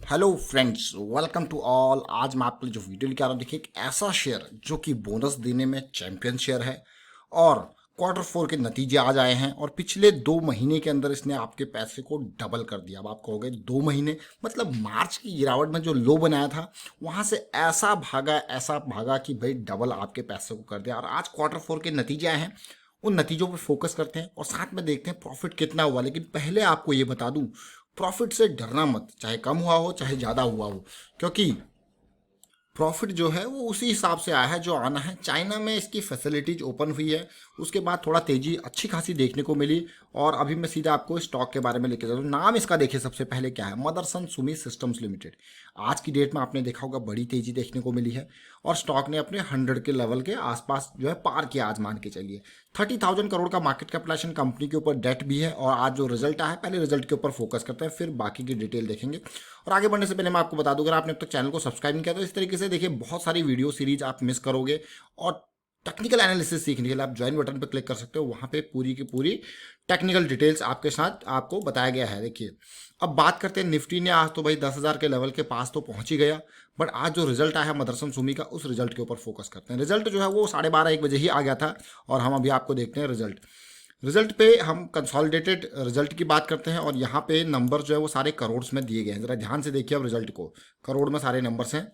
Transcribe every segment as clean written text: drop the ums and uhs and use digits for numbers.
Hello friends, welcome to all. आज मैं आपके लिए जो वीडियो लेके आ रहा हूँ, देखिए एक ऐसा शेयर जो कि बोनस देने में चैंपियन शेयर है और क्वार्टर 4 के नतीजे आज आए हैं और पिछले 2 महीने के अंदर इसने आपके पैसे को डबल कर दिया। अब आप कहोगे 2 महीने मतलब मार्च की गिरावट में जो लो बनाया था वहां से ऐसा भागा कि भाई डबल आपके पैसे को कर दिया। और आज क्वार्टर 4 के नतीजे आए हैं, उन नतीजों पर फोकस करते हैं और साथ में देखते हैं प्रॉफिट कितना हुआ। लेकिन पहले आपको ये बता दूं, प्रॉफिट से डरना मत, चाहे कम हुआ हो चाहे ज़्यादा हुआ हो, क्योंकि प्रॉफिट जो है वो उसी हिसाब से आया है जो आना है। चाइना में इसकी फैसिलिटीज ओपन हुई है, उसके बाद थोड़ा तेजी अच्छी खासी देखने को मिली। और अभी मैं सीधा आपको स्टॉक के बारे में लेके जाता हूँ। नाम इसका देखिए सबसे पहले क्या है, मदरसन सुमी सिस्टम्स लिमिटेड। आज की डेट में आपने देखा होगा बड़ी तेजी देखने को मिली है और स्टॉक ने अपने 100 के लेवल के आसपास जो है पार किया। आज मान के चलिए 30,000 करोड़ का मार्केट कैपिटलाइजेशन, कंपनी के ऊपर डेट भी है। और आज जो रिजल्ट आया है, पहले रिजल्ट के ऊपर फोकस करते हैं, फिर बाकी की डिटेल देखेंगे। और आगे बढ़ने से पहले मैं आपको बता दूं, अगर आपने अब तक चैनल को सब्सक्राइब नहीं किया तो इस तरीके से देखिए बहुत सारी वीडियो सीरीज आप मिस करोगे। और टेक्निकल एनालिसिस सीखने के लिए आप ज्वाइन बटन पर क्लिक कर सकते हो, वहां पे पूरी की पूरी टेक्निकल डिटेल्स आपके साथ आपको बताया गया है। देखिए अब बात करते हैं निफ्टी ने आज तो भाई 10,000 के लेवल के पास तो पहुंच ही गया, बट आज जो रिजल्ट आया है मदरसन सुमी का, उस रिजल्ट के ऊपर फोकस करते हैं। रिजल्ट जो है वो 12:30-1 बजे ही आ गया था और हम अभी आपको देखते हैं रिजल्ट पे हम कंसोलिडेटेड रिजल्ट की बात करते हैं। और यहाँ पे नंबर जो है वो सारे करोड़ में दिए गए हैं, जरा ध्यान से देखिए अब रिजल्ट को, करोड़ में सारे नंबर्स हैं।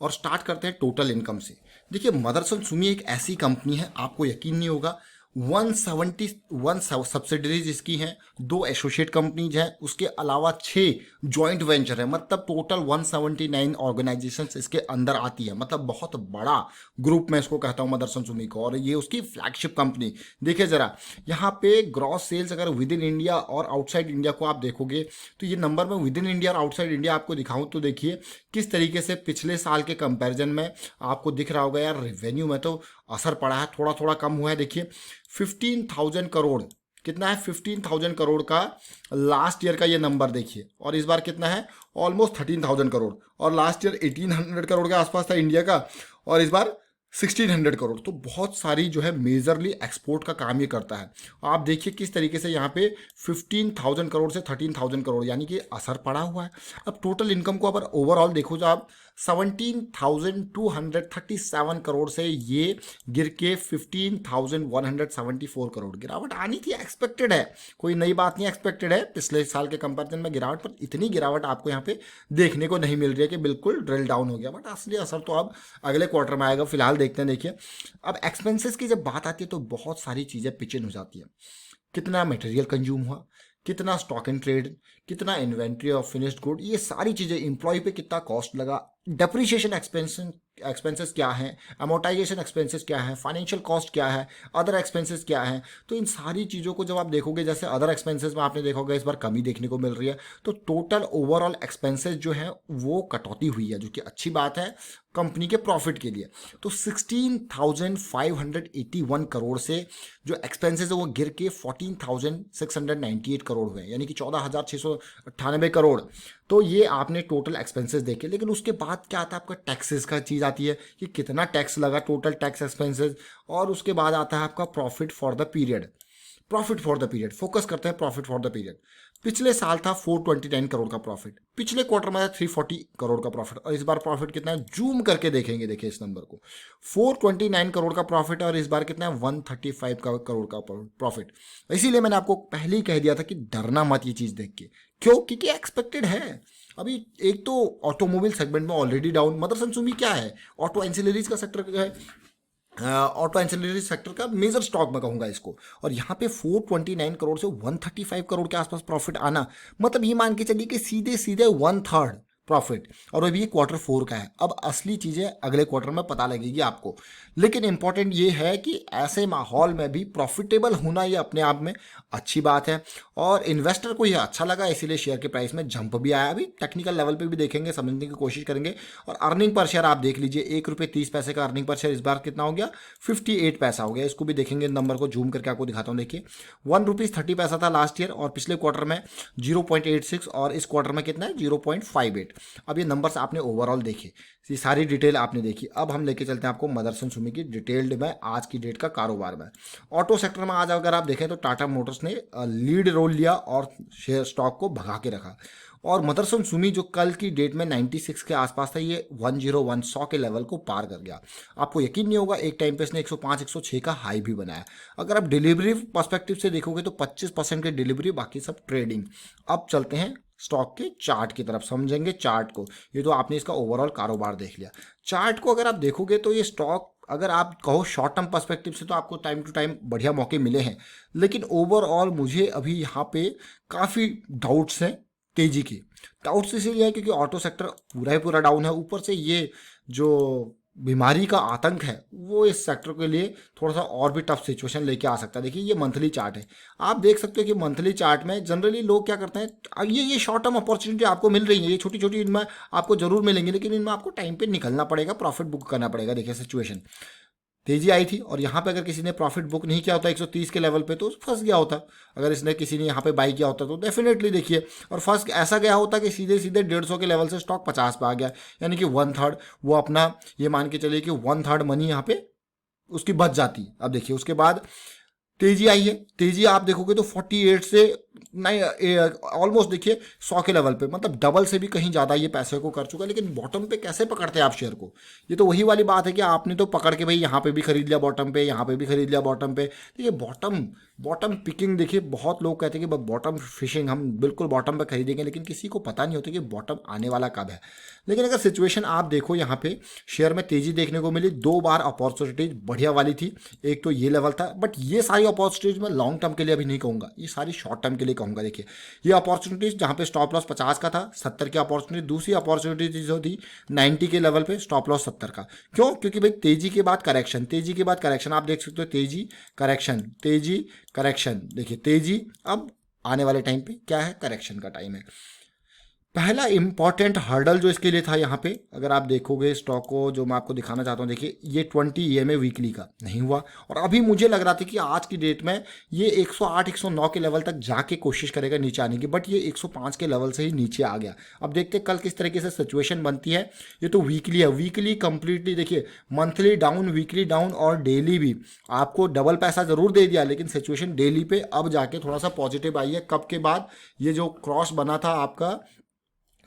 और स्टार्ट करते हैं टोटल इनकम से। देखिए मदरसन सुमी एक ऐसी कंपनी है, आपको यकीन नहीं होगा 171 सब्सिडरीज इसकी हैं, 2 एसोसिएट कंपनीज हैं, उसके अलावा 6 जॉइंट वेंचर है। मतलब टोटल 179 ऑर्गेनाइजेशंस इसके अंदर आती है। मतलब बहुत बड़ा ग्रुप मैं इसको कहता हूँ मदरसन सुमी को, और ये उसकी फ्लैगशिप कंपनी। देखिए जरा यहाँ पे ग्रॉस सेल्स अगर विद इन इंडिया और आउटसाइड इंडिया को आप देखोगे तो ये नंबर में विद इन इंडिया और आउटसाइड इंडिया आपको दिखाऊं तो देखिए किस तरीके से पिछले साल के कंपैरिजन में आपको दिख रहा होगा। यार रेवेन्यू में तो असर पड़ा है, थोड़ा थोड़ा कम हुआ है। देखिए 15,000 करोड़, कितना है 15,000 करोड़ का लास्ट ईयर का ये नंबर देखिए, और इस बार कितना है ऑलमोस्ट 13,000 करोड़। और लास्ट ईयर 1,800 करोड़ के आसपास था इंडिया का, और इस बार 1,600 करोड़। तो बहुत सारी जो है मेजरली एक्सपोर्ट का काम ये करता है। आप देखिए किस तरीके से यहाँ पे 15,000 करोड़ से 13,000 करोड़ यानी कि असर पड़ा हुआ है। अब टोटल इनकम को अगर ओवरऑल देखो तो आप 17,237 करोड़ से ये गिर के 15,174 करोड़, गिरावट आनी थी, एक्सपेक्टेड है, कोई नई बात नहीं, एक्सपेक्टेड है पिछले साल के कंपैरिजन में गिरावट। पर इतनी गिरावट आपको यहाँ पे देखने को नहीं मिल रही है कि बिल्कुल ड्रिल डाउन हो गया, बट असली असर तो अब अगले क्वार्टर में आएगा। फिलहाल देखते हैं। देखिए अब एक्सपेंसेस की जब बात आती है तो बहुत सारी चीज़ें पिच इन हो जाती है। कितना मटेरियल कंज्यूम हुआ, कितना स्टॉक इन ट्रेड, कितना इन्वेंट्री ऑफ फिनिश्ड गुड, ये सारी चीज़ें, एम्प्लॉय पे कितना कॉस्ट लगा, डेप्रिसिएशन एक्सपेंसेस क्या है, अमोटाइजेशन एक्सपेंसेस क्या है, फाइनेंशियल कॉस्ट क्या है, अदर एक्सपेंसेस क्या है। तो इन सारी चीज़ों को जब आप देखोगे, जैसे अदर एक्सपेंसेस में आपने देखा होगा इस बार कमी देखने को मिल रही है, तो टोटल ओवरऑल एक्सपेंसेस जो है वो कटौती हुई है, जो कि अच्छी बात है कंपनी के प्रॉफिट के लिए। तो 16,581 करोड़ से जो एक्सपेंसेस है वो गिर के 14,698 करोड़ हुए, यानी कि 14,698 करोड़। तो ये आपने टोटल एक्सपेंसेस देखे। लेकिन उसके बाद क्या आता है, आपका टैक्सेस का चीज़ आती है कि कितना टैक्स लगा, टोटल टैक्स एक्सपेंसेस। और उसके बाद आता है आपका profit for the period. Profit for the period focus करते हैं, प्रॉफिट फॉर द पीरियड। पिछले साल था 429 करोड़ का प्रॉफिट, पिछले क्वार्टर में था 340 करोड़ का प्रॉफिट, और इस बार प्रॉफिट कितना है जूम करके देखेंगे। देखिए इस नंबर को, 429 करोड़ का प्रॉफिट है और इस बार कितना है 135 करोड़ का प्रॉफिट। इसीलिए मैंने आपको पहले ही कह दिया था कि डरना मत ये चीज़ देख के। क्यों? क्योंकि एक्सपेक्टेड है। अभी एक तो ऑटोमोबाइल सेगमेंट में ऑलरेडी डाउन, मदरसन सुमी क्या है, ऑटो एंसिलरीज का सेक्टर है, ऑटो एंसिलरी सेक्टर का मेजर स्टॉक मैं कहूंगा इसको। और यहाँ पे 429 करोड़ से 135 करोड़ के आसपास प्रॉफिट आना, मतलब ये मान के चलिए कि सीधे सीधे 1/3 प्रॉफिट। और अभी ये क्वार्टर 4 का है, अब असली चीज़ें अगले क्वार्टर में पता लगेगी आपको। लेकिन इंपॉर्टेंट ये है कि ऐसे माहौल में भी प्रॉफिटेबल होना ये अपने आप में अच्छी बात है, और इन्वेस्टर को ये अच्छा लगा, इसीलिए शेयर के प्राइस में जंप भी आया। अभी टेक्निकल लेवल पे भी देखेंगे, समझने की कोशिश करेंगे। और अर्निंग पर शेयर आप देख लीजिए, ₹1.30 का अर्निंग पर शेयर इस बार कितना हो गया, 58 पैसा हो गया। इसको भी देखेंगे, नंबर को जूम करके आपको दिखाता हूँ। देखिए ₹1.30 था लास्ट ईयर, और पिछले क्वार्टर में 0.86, और इस क्वार्टर में कितना है 0.58। अब ये नंबर्स आपने ओवरऑल देखे, ये सारी डिटेल आपने देखी। अब हम लेके चलते हैं आपको मदरसन सुमी की डिटेल्ड में आज की डेट का कारोबार में। ऑटो सेक्टर में आज अगर आप देखें तो टाटा मोटर्स ने लीड रोल कंट्रोल लिया और शेयर स्टॉक को भगा के रखा। और मदरसन सुमी जो कल की डेट में 96 के आसपास था, ये 101 के लेवल को पार कर गया। आपको यकीन नहीं होगा, एक टाइम पे इसने 105 106 का हाई भी बनाया। अगर आप डिलीवरी पर्सपेक्टिव से देखोगे तो 25% की डिलीवरी, बाकी सब ट्रेडिंग। अब चलते हैं स्टॉक के चार्ट की तरफ, समझेंगे चार्ट को। ये तो आपने इसका ओवरऑल कारोबार देख लिया। चार्ट को अगर आप देखोगे तो ये स्टॉक, अगर आप कहो शॉर्ट टर्म पर्सपेक्टिव से, तो आपको टाइम टू टाइम बढ़िया मौके मिले हैं, लेकिन ओवरऑल मुझे अभी यहाँ पे काफ़ी डाउट्स हैं तेजी की। डाउट्स इसलिए है क्योंकि ऑटो सेक्टर पूरा ही पूरा डाउन है, ऊपर से ये जो बीमारी का आतंक है वो इस सेक्टर के लिए थोड़ा सा और भी टफ सिचुएशन लेके आ सकता है। देखिए ये मंथली चार्ट है, आप देख सकते हो कि मंथली चार्ट में जनरली लोग क्या करते हैं, ये शॉर्ट टर्म अपॉर्चुनिटी आपको मिल रही है, ये छोटी छोटी इनमें आपको जरूर मिलेंगी, लेकिन इनमें आपको टाइम पे निकलना पड़ेगा, प्रॉफिट बुक करना पड़ेगा। देखिए सिचुएशन, तेजी आई थी और यहाँ पे अगर किसी ने प्रॉफिट बुक नहीं किया होता 130 के लेवल पे तो फंस गया होता। अगर इसने किसी ने यहाँ पे बाई किया होता तो डेफिनेटली देखिए, और फर्स्ट ऐसा गया होता कि सीधे सीधे 150 के लेवल से स्टॉक 50 पे आ गया, यानी कि 1/3 वो अपना, ये मान के चलिए कि 1/3 मनी यहाँ पे उसकी बच जाती। अब देखिए उसके बाद तेजी आई है, तेजी आप देखोगे तो 48 से नहीं, ऑलमोस्ट देखिए 100 के लेवल पे, मतलब डबल से भी कहीं ज़्यादा ये पैसे को कर चुका है। लेकिन बॉटम पे कैसे पकड़ते हैं आप शेयर को, ये तो वही वाली बात है कि आपने तो पकड़ के भाई यहाँ पे भी खरीद लिया बॉटम पे, यहाँ पे भी खरीद लिया बॉटम पे। देखिए बॉटम पिकिंग, देखिए बहुत लोग कहते हैं कि बॉटम फिशिंग, हम बिल्कुल बॉटम पे खरीदेंगे, लेकिन किसी को पता नहीं होता कि बॉटम आने वाला कब है। लेकिन अगर सिचुएशन आप देखो, यहाँ पे शेयर में तेजी देखने को मिली, 2 बार अपॉर्चुनिटीज बढ़िया वाली थी। एक तो ये लेवल था, बट ये सारी अपॉर्चुनिटीज मैं लॉन्ग टर्म के लिए अभी नहीं कहूँगा, ये सारी शॉर्ट टर्म के लिए कहूँगा। देखिए ये अपॉर्चुनिटीज जहाँ पे स्टॉप लॉस 50 का था, 70 की अपॉर्चुनिटी। दूसरी अपॉर्चुनिटी जो थी 90 के लेवल पे, स्टॉप लॉस 70 का। क्यों? क्योंकि भाई तेजी के बाद करेक्शन, तेजी के बाद करेक्शन, आप देख सकते हो तेजी करेक्शन, तेजी करेक्शन। देखिए तेजी, अब आने वाले टाइम पे क्या है, करेक्शन का टाइम है। पहला इंपॉर्टेंट हर्डल जो इसके लिए था यहाँ पे, अगर आप देखोगे स्टॉक को, जो मैं आपको दिखाना चाहता हूँ, देखिए ये 20 EMA वीकली का नहीं हुआ, और अभी मुझे लग रहा था कि आज की डेट में ये 108 109 के लेवल तक जाके कोशिश करेगा नीचे आने की, बट ये 105 के लेवल से ही नीचे आ गया। अब देखते हैं कल किस तरीके से सिचुएशन बनती है। ये तो वीकली है, वीकली कंप्लीटली देखिए, मंथली डाउन, वीकली डाउन और डेली भी आपको डबल पैसा जरूर दे दिया, लेकिन सिचुएशन डेली पे अब जाके थोड़ा सा पॉजिटिव आई है। कब के बाद? ये जो क्रॉस बना था आपका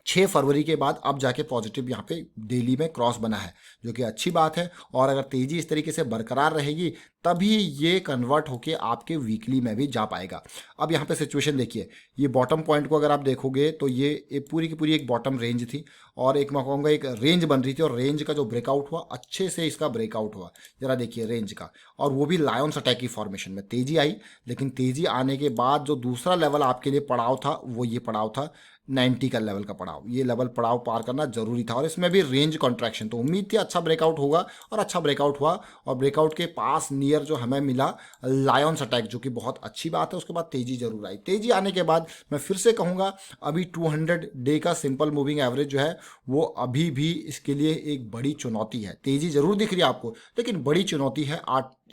6 फरवरी के बाद, अब जाके पॉजिटिव यहाँ पे डेली में क्रॉस बना है, जो कि अच्छी बात है। और अगर तेजी इस तरीके से बरकरार रहेगी तभी ये कन्वर्ट होके आपके वीकली में भी जा पाएगा। अब यहाँ पे सिचुएशन देखिए, ये बॉटम पॉइंट को अगर आप देखोगे तो ये पूरी की पूरी एक बॉटम रेंज थी, और एक मैं कहूँगा एक रेंज बन रही थी, और रेंज का जो ब्रेकआउट हुआ, अच्छे से इसका ब्रेकआउट हुआ। जरा देखिए रेंज का, और वो भी लायंस अटैक की फॉर्मेशन में तेजी आई। लेकिन तेजी आने के बाद जो दूसरा लेवल आपके लिए पड़ाव था, वो ये पड़ाव था 90 का लेवल का पड़ाव। ये लेवल पड़ाव पार करना जरूरी था, और इसमें भी रेंज कॉन्ट्रैक्शन, तो उम्मीद थी अच्छा ब्रेकआउट होगा, और अच्छा ब्रेकआउट हुआ। और ब्रेकआउट के पास नियर जो हमें मिला लायंस अटैक, जो कि बहुत अच्छी बात है। उसके बाद तेजी जरूर आई। तेजी आने के बाद मैं फिर से कहूँगा, अभी 200 डे का सिंपल मूविंग एवरेज जो है वो अभी भी इसके लिए एक बड़ी चुनौती है। तेजी जरूर दिख रही है आपको, लेकिन बड़ी चुनौती है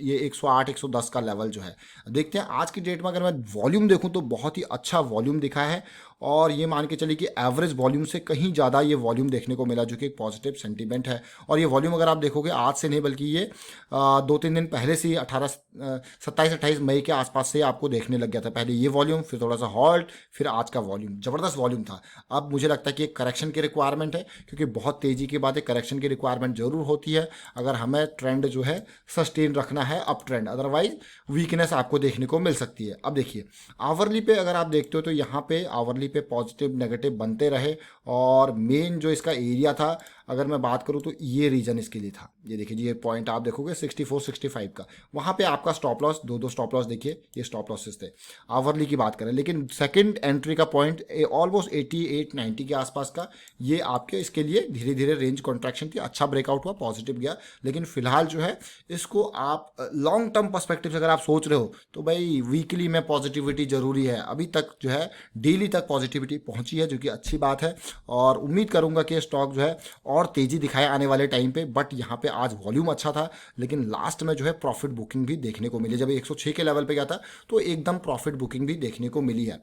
ये 108 110 का लेवल जो है। देखते हैं आज की डेट में, अगर मैं वॉल्यूम देखूं तो बहुत ही अच्छा वॉल्यूम दिखा है, और ये मान के चलिए कि एवरेज वॉल्यूम से कहीं ज़्यादा ये वॉल्यूम देखने को मिला, जो कि एक पॉजिटिव सेंटीमेंट है। और ये वॉल्यूम अगर आप देखोगे आज से नहीं, बल्कि ये 2-3 दिन पहले से ही 27-28 मई के आसपास से आपको देखने लग गया था। पहले ये वॉल्यूम, फिर थोड़ा सा हॉल्ट, फिर आज का वॉल्यूम, ज़बरदस्त वॉल्यूम था। अब मुझे लगता है कि एक करेक्शन की रिक्वायरमेंट है, क्योंकि बहुत तेज़ी के बाद एक करेक्शन की रिक्वायरमेंट जरूर होती है, अगर हमें ट्रेंड जो है सस्टेन रखना है, अप ट्रेंड। अदरवाइज वीकनेस आपको देखने को मिल सकती है। अब देखिए आवरली पे अगर आप देखते हो तो यहाँ पे आवरली पे पॉजिटिव नेगेटिव बनते रहे, और मेन जो इसका एरिया था, अगर मैं बात करूँ तो ये रीजन इसके लिए था। ये देखिए ये पॉइंट आप देखोगे 64-65 का, वहाँ पे आपका स्टॉप लॉस, दो स्टॉप लॉस देखिए, ये स्टॉप लॉसेस थे आवरली की बात करें। लेकिन सेकंड एंट्री का पॉइंट ऑलमोस्ट 88-90 के आसपास का, ये आपके इसके लिए धीरे धीरे रेंज कॉन्ट्रैक्शन थी। अच्छा ब्रेकआउट हुआ, पॉजिटिव गया, लेकिन फिलहाल जो है इसको आप लॉन्ग टर्म पर्सपेक्टिव से अगर आप सोच रहे हो तो भाई वीकली में पॉजिटिविटी जरूरी है। अभी तक जो है डेली तक पॉजिटिविटी पहुंची है, जो कि अच्छी बात है, और उम्मीद करूंगा कि स्टॉक जो है और तेजी दिखाए आने वाले टाइम पे। बट यहाँ पे आज वॉल्यूम अच्छा था, लेकिन लास्ट में जो है प्रॉफिट बुकिंग भी देखने को मिली। जब 106 के लेवल पे गया था तो एकदम प्रॉफिट बुकिंग भी देखने को मिली है।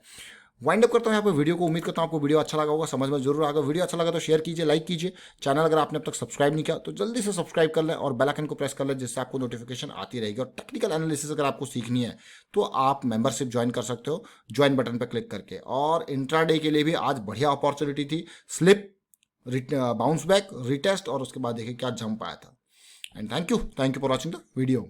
वाइंड अप करता हूँ यहाँ पे वीडियो को। उम्मीद करता हूँ आपको वीडियो अच्छा लगा होगा, समझ में जरूर आएगा। वीडियो अच्छा लगा तो शेयर कीजिए, लाइक कीजिए। चैनल अगर आपने अब तक सब्सक्राइब नहीं किया तो जल्दी से सब्सक्राइब कर लें और बेल आइकन को प्रेस कर लें, जिससे आपको नोटिफिकेशन आती रहेगी। और टेक्निकल एनालिसिस अगर आपको सीखनी है तो आप मेंबरशिप ज्वाइन कर सकते हो, ज्वाइन बटन पर क्लिक करके। और इंट्राडे के लिए भी आज बढ़िया अपॉर्चुनिटी थी, स्लिप, बाउंस बैक, रिटेस्ट और उसके बाद देखिए क्या जंप आया था। And thank you for watching the video.